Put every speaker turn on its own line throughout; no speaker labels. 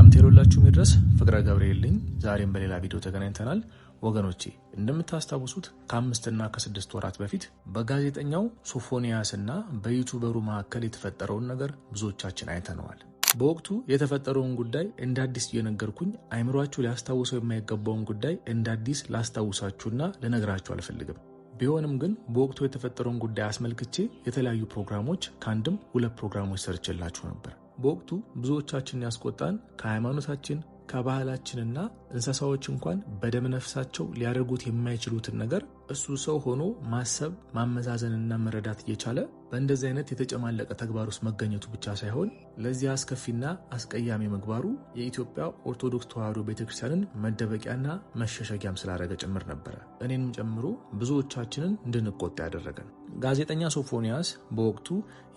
ሰላምታ ይሁንላችሁ ይድረስ ፍቅረ ገብርኤል ነኝ። ዛሬም በሌላ ቪዲዮ ተገናኝተናል። ወገኖቼ እንደምታስታውሱት ከ5 እና ከ6 ወራት በፊት በጋዜጠኛው ሶፎንያስ እና በዩቲዩበሩ መካከል የተፈጠረውን ነገር ብዙዎቻችን አይተነዋል። በወቅቱ የተፈጠረውን ጉዳይ እንደ አዲስ እየነገርኩኝ አይምሯችሁ ሊያስታውሰው የማይገባውን ጉዳይ እንደ አዲስ ላስታውሳችሁና ልነግራችሁ አልፈልግም። ቢሆንም ግን በወቅቱ የተፈጠረውን ጉዳይ አስመልክቼ የተለያዩ ፕሮግራሞች ከአንድም 2 ፕሮግራሞች ሰርችላችሁ ነበር። በወቅቱ ብዙዎቻችን ያስቆጣን ከሃይማኖታችን ከባህላችንና እንስሳዎች እንኳን በደም ነፍሳቸው ሊያደርጉት የማይችሉትን ነገር እሱ ሰው ሆኖ ማሰብ ማመዛዘንና መረዳት እየቻለ በእንደዚህ አይነት የተጨማለቀ ተግባር ውስጥ መገኘቱ ብቻ ሳይሆን ለዚህ አስከፊና አስቀያሚ ምግባሩ የኢትዮጵያ ኦርቶዶክስ ተዋሕዶ ቤተክርስቲያንን መደበቂያና መሸሸጊያም ስላደረገ ጭምር ነበረ እኔንም ጨምሮ ብዙዎቻችንን እንድንቆጣ ያደረገን። ጋዜጠኛ ሶፎንያስ በወቅቱ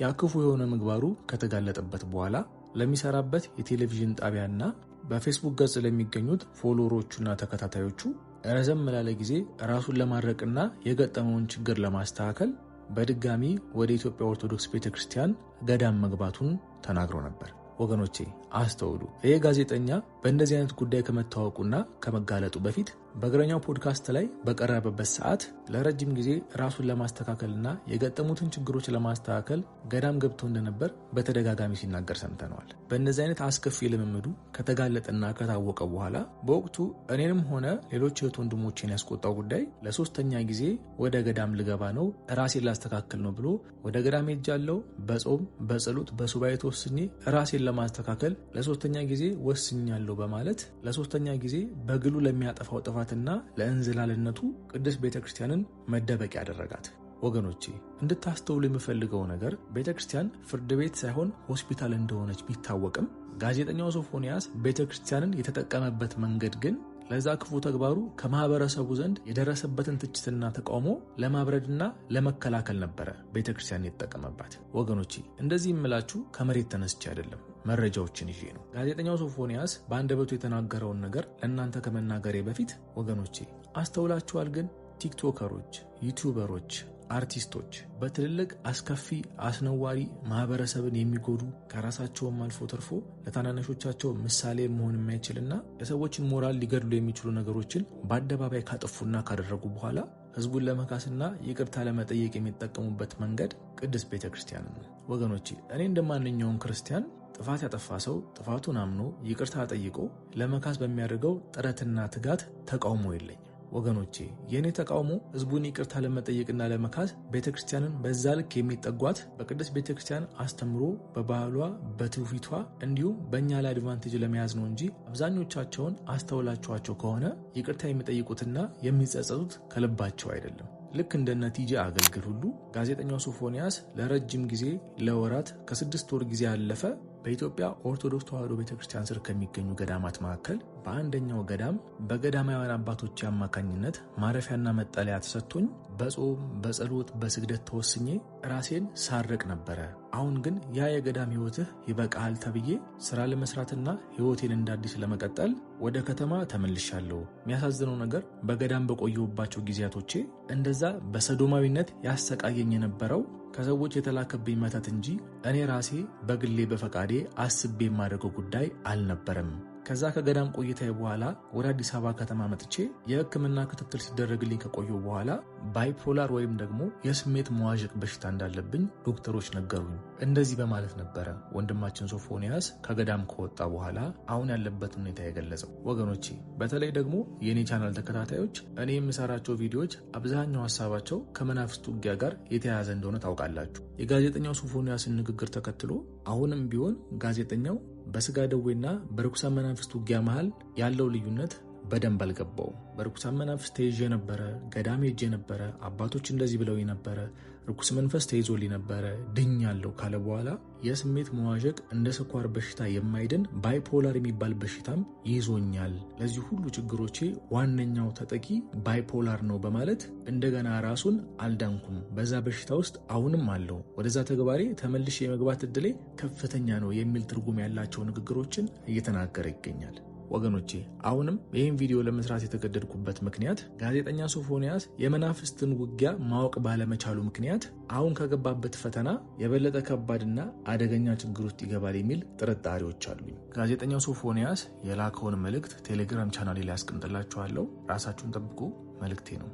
ያክፉ የሆነ ምግባሩ ከተጋለጠበት በኋላ ለሚሰራበት የቴሌቪዥን ጣቢያና በፌስቡክ ገጽ ለሚገኙት ፎሎወሮቹና ተከታታዮቹ ረዘም ላለ ጊዜ ራሱን ለማድረቅና የገጠመውን ችግር ለማስተካከል በድጋሚ ወደ ኢትዮጵያ ኦርቶዶክስ ቤተክርስቲያን ገዳም መግባቱን ተናግሮ ነበር። ወገኖቼ አስተውሉ። ይህ ጋዜጠኛ በእንደዚህ አይነት ጉዳይ ከመታወቁና ከመጋለጡ በፊት በእግረኛው ፖድካስት ላይ በቀረበበት ሰዓት ለረጅም ጊዜ ራሱን ለማስተካከልና የገጠሙትን ችግሮች ለማስተካከል ገዳም ገብቶ እንደነበር በተደጋጋሚ ሲናገር ሰምተነዋል። በእነዚህ አይነት አስከፊ ልምምዱ ከተጋለጠና ከታወቀ በኋላ በወቅቱ እኔንም ሆነ ሌሎች እህት ወንድሞቼን ያስቆጣው ጉዳይ ለ3ኛ ጊዜ ወደ ገዳም ልገባ ነው፣ ራሴን ላስተካከል ነው ብሎ ወደ ገዳም ሄጃለሁ። በጾም በጸሎት በሱባኤ ተወስኜ ራሴን ለማስተካከል ለ3ኛ ጊዜ ወስኛለሁ በማለት ለ3ኛ ጊዜ በግሉ ለሚያጠፋው ጥፋትና ለእንዝላልነቱ ቅድስት ቤተክርስቲያንን መደበቂያ ያደረጋት። ወገኖቼ እንድታስተውሉ የምፈልገው ነገር ቤተክርስቲያን ፍርድ ቤት ሳይሆን ሆስፒታል እንደሆነች ቢታወቅም ጋዜጠኛው ሶፎንያስ ቤተክርስቲያንን የተጠቀመበት መንገድ ግን ለዛ ክፉ ተግባሩ ከማህበረሰቡ ዘንድ የደረሰበትን ትችትና ተቃውሞ ለማብረድና ለመከላከል ነበረ ቤተክርስቲያን የተጠቀመባት። ወገኖቼ እንደዚህ የምላችሁ ከመሬት ተነስቼ አይደለም፣ መረጃዎችን ይዤ ነው። ጋዜጠኛው ሶፎንያስ በአንደበቱ የተናገረውን ነገር ለእናንተ ከመናገሬ በፊት ወገኖቼ አስተውላችኋል? ግን ቲክቶከሮች፣ ዩቲዩበሮች፣ አርቲስቶች በትልልቅ አስከፊ አስነዋሪ ማህበረሰብን የሚጎዱ ከራሳቸውም አልፎ ተርፎ ለታናናሾቻቸው ምሳሌ መሆን የማይችልና የሰዎችን ሞራል ሊገድሉ የሚችሉ ነገሮችን በአደባባይ ካጠፉና ካደረጉ በኋላ ህዝቡን ለመካስና ይቅርታ ለመጠየቅ የሚጠቀሙበት መንገድ ቅድስት ቤተክርስቲያን ነው። ወገኖቼ እኔ እንደማንኛውም ክርስቲያን ጥፋት ያጠፋ ሰው ጥፋቱን አምኖ ይቅርታ ጠይቆ ለመካስ በሚያደርገው ጥረትና ትጋት ተቃውሞ የለኝም። ወገኖቼ የኔ ተቃውሞ ህዝቡን ይቅርታ ለመጠየቅና ለመካስ ቤተክርስቲያንን በዛ ልክ የሚጠጓት በቅድስት ቤተክርስቲያን አስተምሮ በባህሏ በትውፊቷ እንዲሁም በእኛ ላይ አድቫንቴጅ ለመያዝ ነው እንጂ አብዛኞቻቸውን አስተውላችኋቸው ከሆነ ይቅርታ የሚጠይቁትና የሚጸጸቱት ከልባቸው አይደለም። ልክ እንደነ ቲጂ አገልግል ሁሉ ጋዜጠኛው ሶፎንያስ ለረጅም ጊዜ ለወራት ከ6 ወር ጊዜ ያለፈ በኢትዮጵያ ኦርቶዶክስ ተዋሕዶ ቤተክርስቲያን ስር ከሚገኙ ገዳማት መካከል በአንደኛው ገዳም በገዳማውያን አባቶች አማካኝነት ማረፊያና መጠለያ ተሰጥቶኝ በጾም በጸሎት በስግደት ተወስኜ ራሴን ሳርቅ ነበረ። አሁን ግን ያ የገዳም ህይወትህ ይበቃል ተብዬ ስራ ለመስራትና ህይወቴን እንዳዲስ ለመቀጠል ወደ ከተማ ተመልሻለሁ። የሚያሳዝነው ነገር በገዳም በቆየሁባቸው ጊዜያቶቼ እንደዛ በሰዶማዊነት ያሰቃየኝ የነበረው ከሰዎች የተላከብኝ መተት እንጂ እኔ ራሴ በግሌ በፈቃዴ አስቤ የማደርገው ጉዳይ አልነበረም። ከዛ ከገዳም ቆይታዬ በኋላ ወደ አዲስ አበባ ከተማ መጥቼ የህክምና ክትትል ሲደረግልኝ ከቆየሁ በኋላ ባይፖላር ወይም ደግሞ የስሜት መዋዠቅ በሽታ እንዳለብኝ ዶክተሮች ነገሩኝ። እንደዚህ በማለት ነበረ ወንድማችን ሶፎንያስ ከገዳም ከወጣ በኋላ አሁን ያለበትን ሁኔታ የገለጸው። ወገኖቼ በተለይ ደግሞ የኔ ቻናል ተከታታዮች እኔ የምሰራቸው ቪዲዮዎች አብዛኛው ሀሳባቸው ከመናፍስት ውጊያ ጋር የተያያዘ እንደሆነ ታውቃላችሁ። የጋዜጠኛው ሶፎንያስን ንግግር ተከትሎ አሁንም ቢሆን ጋዜጠኛው በስጋ ደዌና በርኩሳን መናፍስት ውጊያ መሃል ያለው ልዩነት በደንብ አልገባውም። በርኩሳን መናፍስት ተይዤ ነበረ፣ ገዳም ሄጄ ነበረ፣ አባቶች እንደዚህ ብለው ነበረ፣ ርኩስ መንፈስ ተይዞልኝ ነበረ፣ ድኛለሁ ካለ በኋላ የስሜት መዋዠቅ እንደ ስኳር በሽታ የማይድን ባይፖላር የሚባል በሽታም ይዞኛል፣ ለዚህ ሁሉ ችግሮቼ ዋነኛው ተጠቂ ባይፖላር ነው በማለት እንደገና ራሱን አልዳንኩም፣ በዛ በሽታ ውስጥ አሁንም አለው፣ ወደዛ ተግባሬ ተመልሼ የመግባት እድሌ ከፍተኛ ነው የሚል ትርጉም ያላቸው ንግግሮችን እየተናገረ ይገኛል። ወገኖቼ አሁንም ይህን ቪዲዮ ለመስራት የተገደድኩበት ምክንያት ጋዜጠኛ ሶፎንያስ የመናፍስትን ውጊያ ማወቅ ባለመቻሉ ምክንያት አሁን ከገባበት ፈተና የበለጠ ከባድና አደገኛ ችግር ውስጥ ይገባል የሚል ጥርጣሬዎች አሉኝ። ጋዜጠኛው ሶፎንያስ የላከውን መልእክት ቴሌግራም ቻናሌ ላይ አስቀምጥላችኋለሁ። ራሳችሁን ጠብቁ መልእክቴ ነው።